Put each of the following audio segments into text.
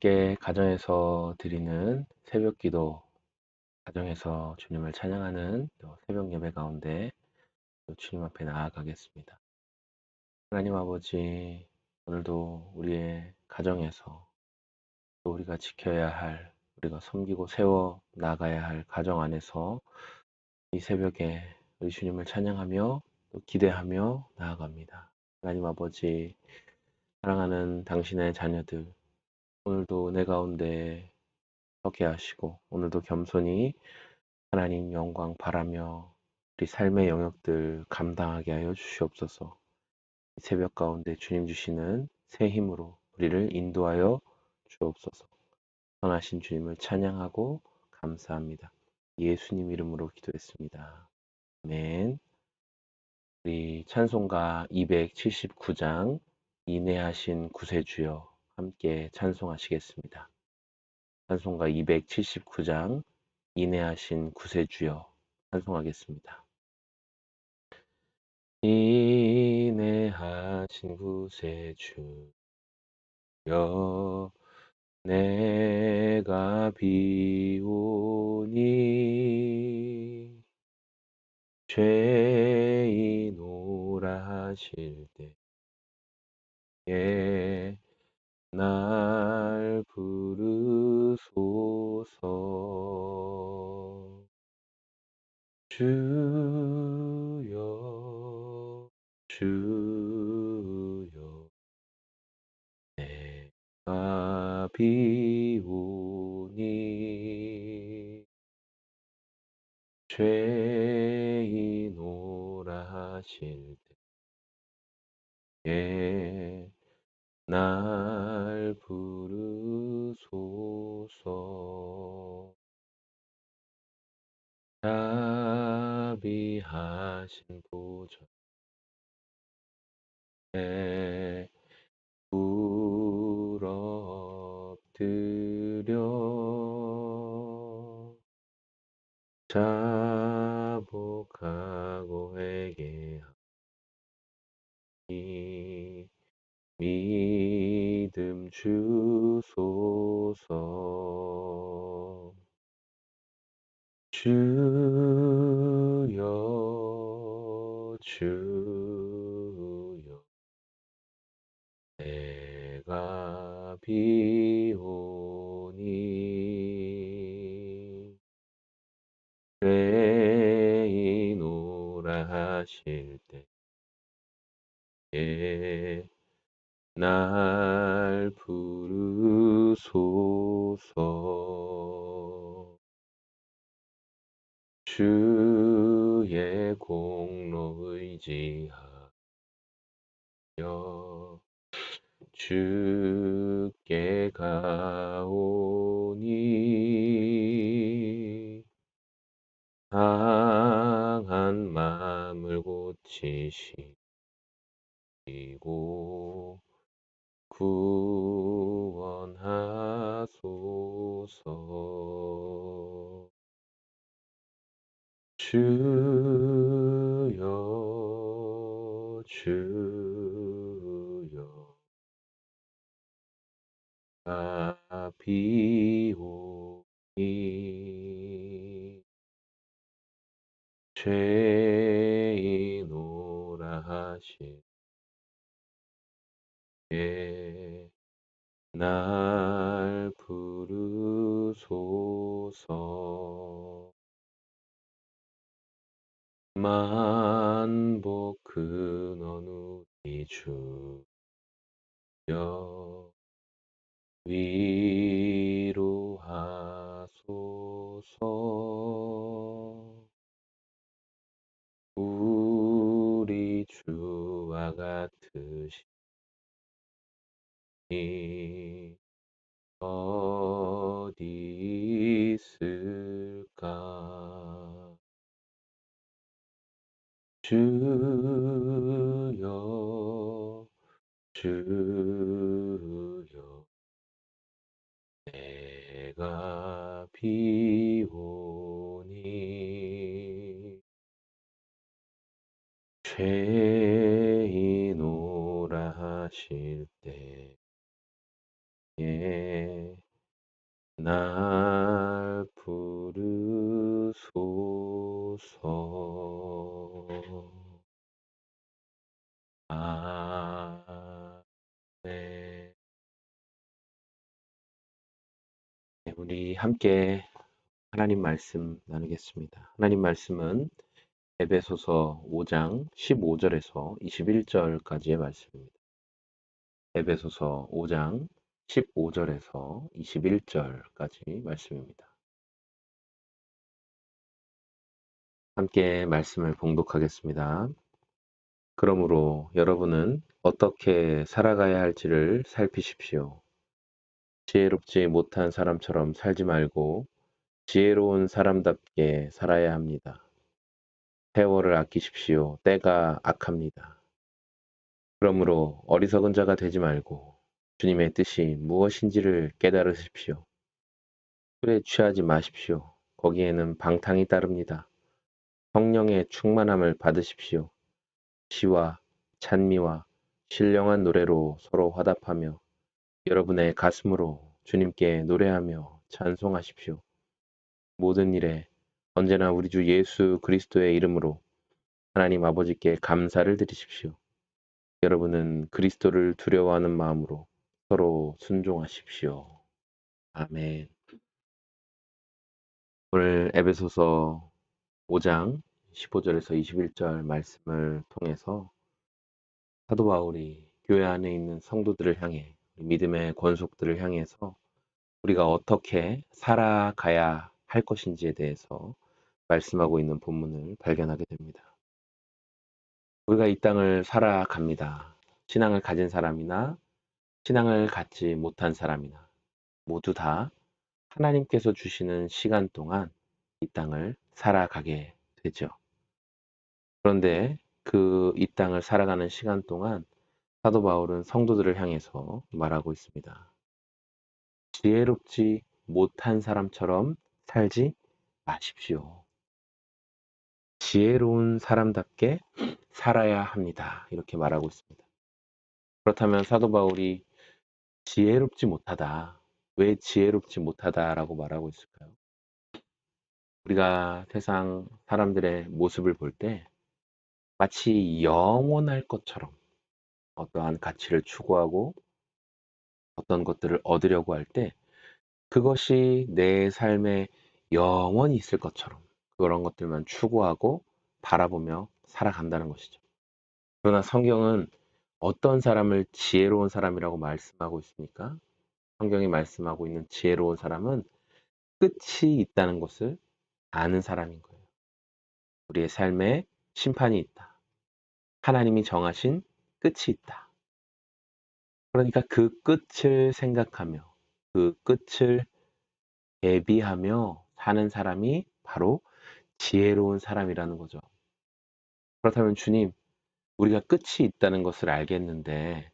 함께 가정에서 드리는 새벽 기도, 가정에서 주님을 찬양하는 또 새벽 예배 가운데 또 주님 앞에 나아가겠습니다. 하나님 아버지, 오늘도 우리의 가정에서 또 우리가 지켜야 할, 우리가 섬기고 세워 나가야 할 가정 안에서 이 새벽에 우리 주님을 찬양하며 또 기대하며 나아갑니다. 하나님 아버지, 사랑하는 당신의 자녀들, 오늘도 내 가운데 서게 하시고 오늘도 겸손히 하나님 영광 바라며 우리 삶의 영역들 감당하게 하여 주시옵소서. 이 새벽 가운데 주님 주시는 새 힘으로 우리를 인도하여 주옵소서. 선하신 주님을 찬양하고 감사합니다. 예수님 이름으로 기도했습니다. 아멘. 우리 찬송가 279장 인내하신 구세주여 함께 찬송하시겠습니다. 찬송가 279장 인내하신 구세주여 찬송하겠습니다. 인내하신 구세주여 내가 비오니 죄인오라 하실 때에 날 부르소서. 주여 주여 내가 비오니 죄인오라 하실 때에 날 부르소서. 자비하신 보좌에 엎드려 자복하고 회개하니 믿음 주소서. 주여 주여 내가 비오니 죄인오라 하실 때에 날 부르소서. 주의 공로 의지하여 주께 가오니 상한 마음을 고치시고 구원하소서. 주여 주여 나 비오니 죄인오라 하실 때에 날 부르소서. 만복 근원 우리 주여 위로하소서. 우리 주와 같으시니 어디 있을까. 주여 주여 내가 비오니 죄인오라 하실 때에 날 부르소서. 아멘. 네, 우리 함께 하나님 말씀 나누겠습니다. 하나님 말씀은 에베소서 5장 15절에서 21절까지의 말씀입니다. 에베소서 5장 15절에서 21절까지 말씀입니다. 함께 말씀을 봉독하겠습니다. 그러므로 여러분은 어떻게 살아가야 할지를 살피십시오. 지혜롭지 못한 사람처럼 살지 말고 지혜로운 사람답게 살아야 합니다. 세월을 아끼십시오. 때가 악합니다. 그러므로 어리석은 자가 되지 말고 주님의 뜻이 무엇인지를 깨달으십시오. 술에 취하지 마십시오. 거기에는 방탕이 따릅니다. 성령의 충만함을 받으십시오. 시와 찬미와 신령한 노래로 서로 화답하며 여러분의 가슴으로 주님께 노래하며 찬송하십시오. 모든 일에 언제나 우리 주 예수 그리스도의 이름으로 하나님 아버지께 감사를 드리십시오. 여러분은 그리스도를 두려워하는 마음으로 서로 순종하십시오. 아멘. 오늘 에베소서 5장 15절에서 21절 말씀을 통해서 사도 바울이 교회 안에 있는 성도들을 향해 믿음의 권속들을 향해서 우리가 어떻게 살아가야 할 것인지에 대해서 말씀하고 있는 본문을 발견하게 됩니다. 우리가 이 땅을 살아갑니다. 신앙을 가진 사람이나 신앙을 갖지 못한 사람이나 모두 다 하나님께서 주시는 시간 동안 이 땅을 살아가게 되죠. 그런데 이 땅을 살아가는 시간 동안 사도 바울은 성도들을 향해서 말하고 있습니다. 지혜롭지 못한 사람처럼 살지 마십시오. 지혜로운 사람답게 살아야 합니다. 이렇게 말하고 있습니다. 그렇다면 사도 바울이 지혜롭지 못하다. 왜 지혜롭지 못하다라고 말하고 있을까요? 우리가 세상 사람들의 모습을 볼 때 마치 영원할 것처럼 어떠한 가치를 추구하고 어떤 것들을 얻으려고 할 때 그것이 내 삶에 영원히 있을 것처럼 그런 것들만 추구하고 바라보며 살아간다는 것이죠. 그러나 성경은 어떤 사람을 지혜로운 사람이라고 말씀하고 있습니까? 성경이 말씀하고 있는 지혜로운 사람은 끝이 있다는 것을 아는 사람인 거예요. 우리의 삶에 심판이 있다. 하나님이 정하신 끝이 있다. 그러니까 그 끝을 생각하며 그 끝을 대비하며 사는 사람이 바로 지혜로운 사람이라는 거죠. 그렇다면 주님, 우리가 끝이 있다는 것을 알겠는데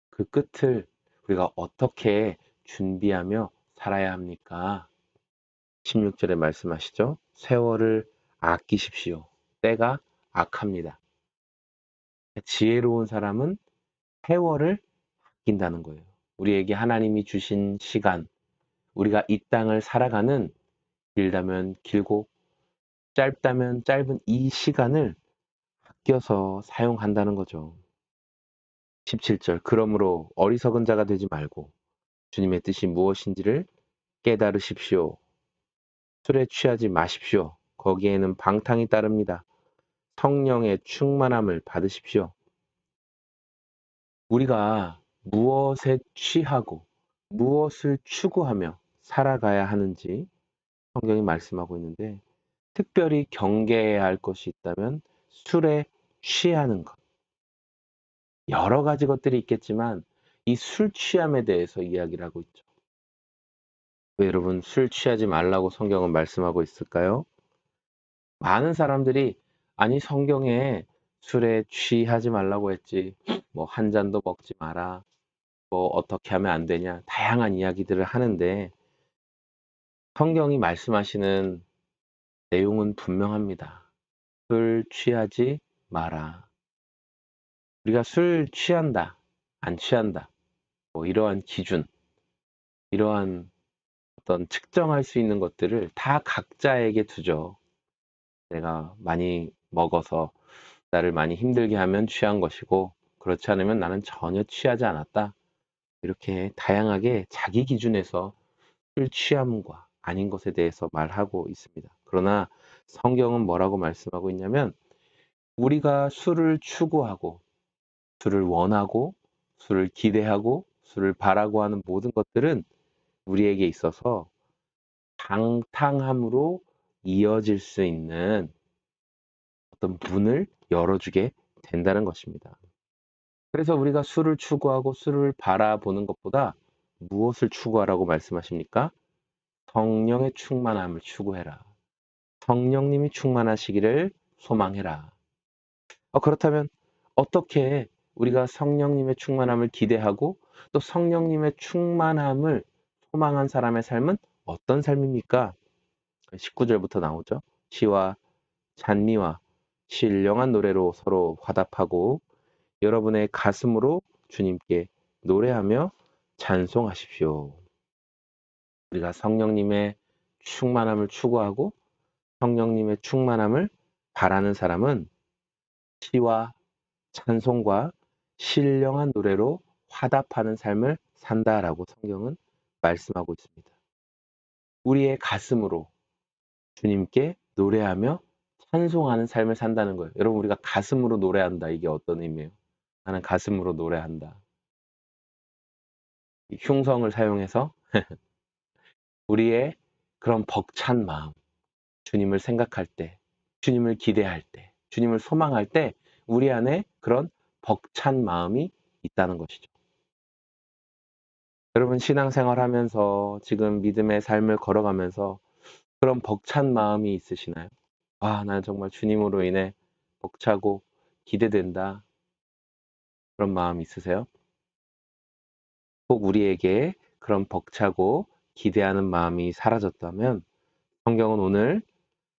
그 끝을 우리가 어떻게 준비하며 살아야 합니까? 16절에 말씀하시죠. 세월을 아끼십시오. 때가 악합니다. 지혜로운 사람은 세월을 아낀다는 거예요. 우리에게 하나님이 주신 시간, 우리가 이 땅을 살아가는 길다면 길고 짧다면 짧은 이 시간을 아껴서 사용한다는 거죠. 17절 그러므로 어리석은 자가 되지 말고 주님의 뜻이 무엇인지를 깨달으십시오. 술에 취하지 마십시오. 거기에는 방탕이 따릅니다. 성령의 충만함을 받으십시오. 우리가 무엇에 취하고 무엇을 추구하며 살아가야 하는지 성경이 말씀하고 있는데 특별히 경계해야 할 것이 있다면 술에 취하는 것. 여러 가지 것들이 있겠지만 이 술 취함에 대해서 이야기를 하고 있죠. 왜 여러분 술 취하지 말라고 성경은 말씀하고 있을까요? 많은 사람들이 아니 성경에 술에 취하지 말라고 했지. 뭐 한 잔도 먹지 마라. 뭐 어떻게 하면 안 되냐. 다양한 이야기들을 하는데 성경이 말씀하시는 내용은 분명합니다. 술 취하지 마라. 우리가 술 취한다, 안 취한다. 뭐 이러한 기준, 이러한 어떤 측정할 수 있는 것들을 다 각자에게 두죠. 내가 많이 먹어서 나를 많이 힘들게 하면 취한 것이고, 그렇지 않으면 나는 전혀 취하지 않았다. 이렇게 다양하게 자기 기준에서 술 취함과 아닌 것에 대해서 말하고 있습니다. 그러나 성경은 뭐라고 말씀하고 있냐면, 우리가 술을 추구하고 술을 원하고 술을 기대하고 술을 바라고 하는 모든 것들은 우리에게 있어서 방탕함으로 이어질 수 있는 어떤 문을 열어주게 된다는 것입니다. 그래서 우리가 술을 추구하고 술을 바라보는 것보다 무엇을 추구하라고 말씀하십니까? 성령의 충만함을 추구해라. 성령님이 충만하시기를 소망해라. 그렇다면 어떻게 우리가 성령님의 충만함을 기대하고 또 성령님의 충만함을 소망한 사람의 삶은 어떤 삶입니까? 19절부터 나오죠. 시와 찬미와 신령한 노래로 서로 화답하고 여러분의 가슴으로 주님께 노래하며 찬송하십시오. 우리가 성령님의 충만함을 추구하고 성령님의 충만함을 바라는 사람은 시와 찬송과 신령한 노래로 화답하는 삶을 산다라고 성경은 말씀하고 있습니다. 우리의 가슴으로 주님께 노래하며 찬송하는 삶을 산다는 거예요. 여러분, 우리가 가슴으로 노래한다. 이게 어떤 의미예요? 나는 가슴으로 노래한다. 이 흉성을 사용해서 우리의 그런 벅찬 마음, 주님을 생각할 때, 주님을 기대할 때, 주님을 소망할 때 우리 안에 그런 벅찬 마음이 있다는 것이죠. 여러분, 신앙생활 하면서 지금 믿음의 삶을 걸어가면서 그런 벅찬 마음이 있으시나요? 나는 정말 주님으로 인해 벅차고 기대된다. 그런 마음 있으세요? 꼭 우리에게 그런 벅차고 기대하는 마음이 사라졌다면 성경은 오늘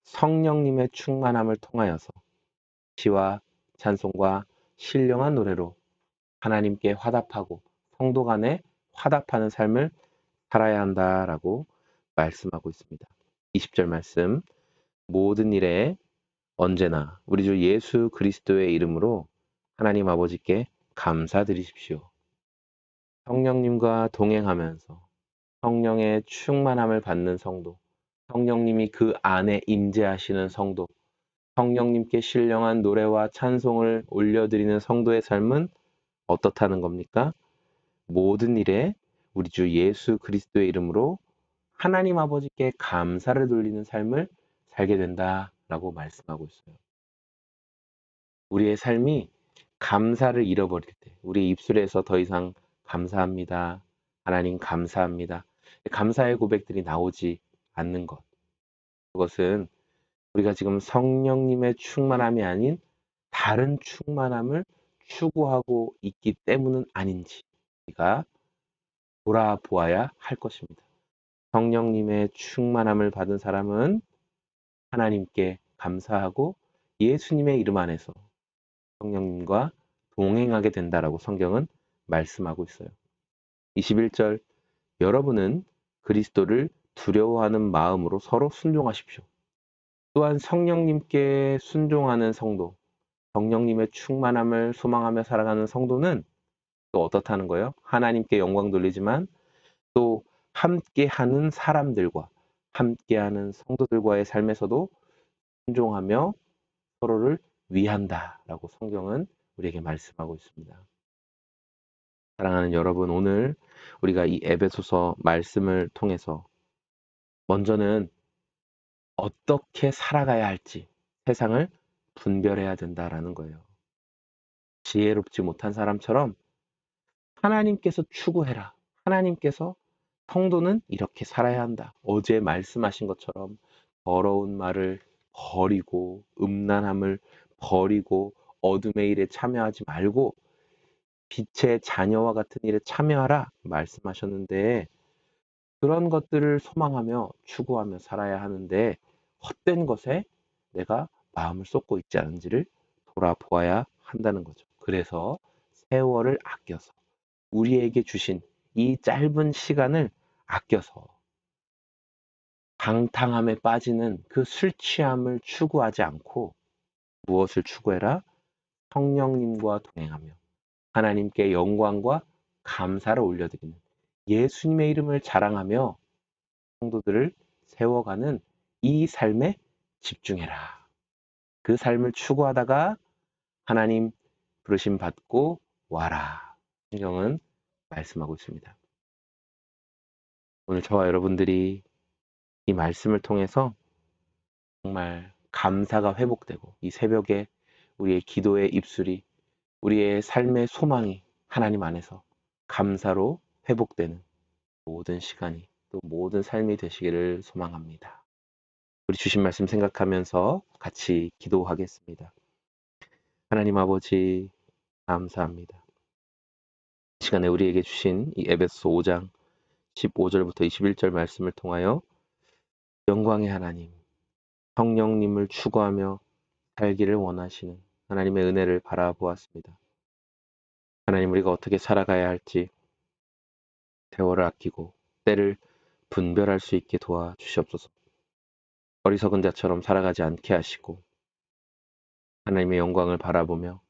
성령님의 충만함을 통하여서 시와 찬송과 신령한 노래로 하나님께 화답하고 성도 간에 화답하는 삶을 살아야 한다라고 말씀하고 있습니다. 20절 말씀, 모든 일에 언제나 우리 주 예수 그리스도의 이름으로 하나님 아버지께 감사드리십시오. 성령님과 동행하면서 성령의 충만함을 받는 성도, 성령님이 그 안에 임재하시는 성도, 성령님께 신령한 노래와 찬송을 올려드리는 성도의 삶은 어떻다는 겁니까? 모든 일에 우리 주 예수 그리스도의 이름으로 하나님 아버지께 감사를 돌리는 삶을 살게 된다라고 말씀하고 있어요. 우리의 삶이 감사를 잃어버릴 때, 우리 입술에서 더 이상 감사합니다. 하나님 감사합니다. 감사의 고백들이 나오지 않는 것. 그것은 우리가 지금 성령님의 충만함이 아닌 다른 충만함을 추구하고 있기 때문은 아닌지 우리가 돌아보아야 할 것입니다. 성령님의 충만함을 받은 사람은 하나님께 감사하고 예수님의 이름 안에서 성령님과 동행하게 된다라고 성경은 말씀하고 있어요. 21절, 여러분은 그리스도를 두려워하는 마음으로 서로 순종하십시오. 또한 성령님께 순종하는 성도, 성령님의 충만함을 소망하며 살아가는 성도는 또 어떻다는 거예요? 하나님께 영광 돌리지만 또 함께하는 사람들과 함께하는 성도들과의 삶에서도 순종하며 서로를 위한다라고 성경은 우리에게 말씀하고 있습니다. 사랑하는 여러분, 오늘 우리가 이 에베소서 말씀을 통해서 먼저는 어떻게 살아가야 할지 세상을 분별해야 된다라는 거예요. 지혜롭지 못한 사람처럼 하나님께서 추구해라. 하나님께서 성도는 이렇게 살아야 한다. 어제 말씀하신 것처럼 더러운 말을 버리고 음란함을 버리고 어둠의 일에 참여하지 말고 빛의 자녀와 같은 일에 참여하라 말씀하셨는데 그런 것들을 소망하며 추구하며 살아야 하는데 헛된 것에 내가 마음을 쏟고 있지 않은지를 돌아보아야 한다는 거죠. 그래서 세월을 아껴서 우리에게 주신 이 짧은 시간을 아껴서 방탕함에 빠지는 그 술 취함을 추구하지 않고 무엇을 추구해라? 성령님과 동행하며 하나님께 영광과 감사를 올려드리는 예수님의 이름을 자랑하며 성도들을 세워가는 이 삶에 집중해라. 그 삶을 추구하다가 하나님 부르심 받고 와라. 성경은 말씀하고 있습니다. 오늘 저와 여러분들이 이 말씀을 통해서 정말 감사가 회복되고 이 새벽에 우리의 기도의 입술이 우리의 삶의 소망이 하나님 안에서 감사로 회복되는 모든 시간이 또 모든 삶이 되시기를 소망합니다. 우리 주신 말씀 생각하면서 같이 기도하겠습니다. 하나님 아버지 감사합니다. 이 시간에 우리에게 주신 이 에베소 5장 15절부터 21절 말씀을 통하여 영광의 하나님, 성령님을 추구하며 살기를 원하시는 하나님의 은혜를 바라보았습니다. 하나님, 우리가 어떻게 살아가야 할지 세월을 아끼고 때를 분별할 수 있게 도와주시옵소서. 어리석은 자처럼 살아가지 않게 하시고 하나님의 영광을 바라보며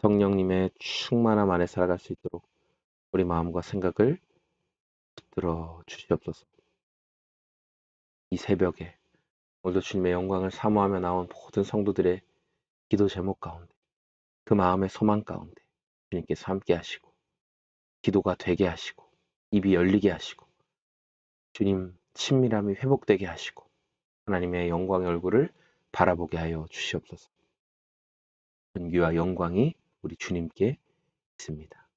성령님의 충만함 안에 살아갈 수 있도록 우리 마음과 생각을 붙들어 주시옵소서. 이 새벽에 오늘도 주님의 영광을 사모하며 나온 모든 성도들의 기도 제목 가운데 그 마음의 소망 가운데 주님께서 함께 하시고 기도가 되게 하시고 입이 열리게 하시고 주님 친밀함이 회복되게 하시고 하나님의 영광의 얼굴을 바라보게 하여 주시옵소서. 존귀와 영광이 우리 주님께 있습니다.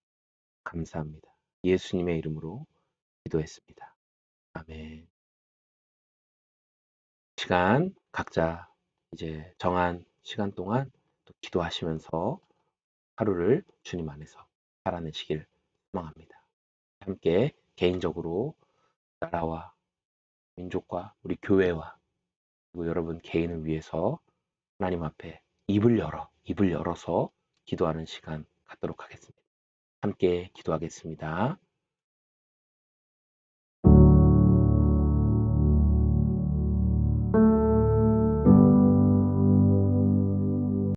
감사합니다. 예수님의 이름으로 기도했습니다. 아멘. 시간 각자 이제 정한 시간 동안 또 기도하시면서 하루를 주님 안에서 살아내시길 소망합니다. 함께 개인적으로 나라와 민족과 우리 교회와 그리고 여러분 개인을 위해서 하나님 앞에 입을 열어서 기도하는 시간 갖도록 하겠습니다. 함께 기도하겠습니다.